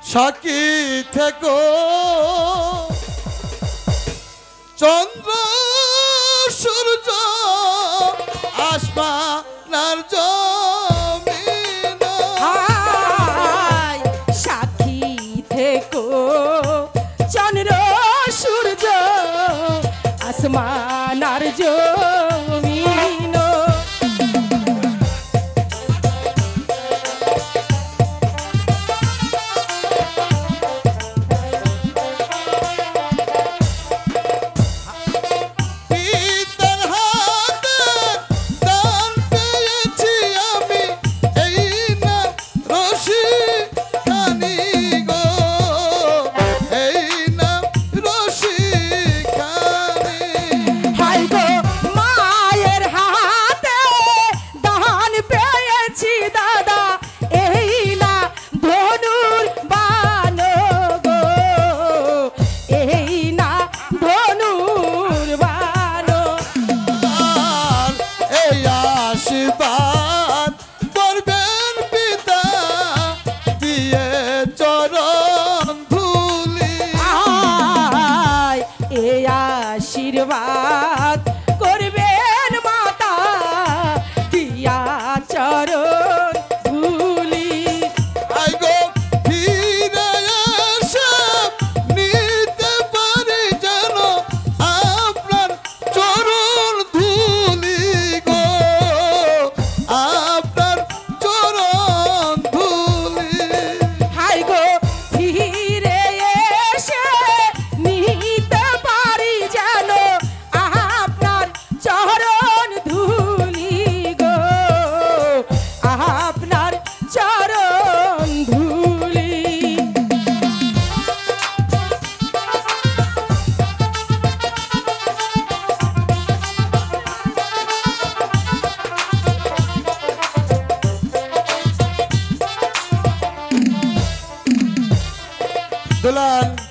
সাক্ষী থেকো চন্দ্র সূর্য আসমানের জমিন সাক্ষী থেকো চন্দ্র সূর্য আসমানের জমিন আশীর্বাদ করবেন মাতা দিয়া চরণ ধুলি আইগো ফিরে এসে নিতে পারি যেন আপনার চরণ ধুলি গো আপনার চরণ ধুলি হাই গো ফিরে এসে নিতে পারি যেন আপনার চরণ ধুলি গো আপনার চরণ ধুলি দুলাল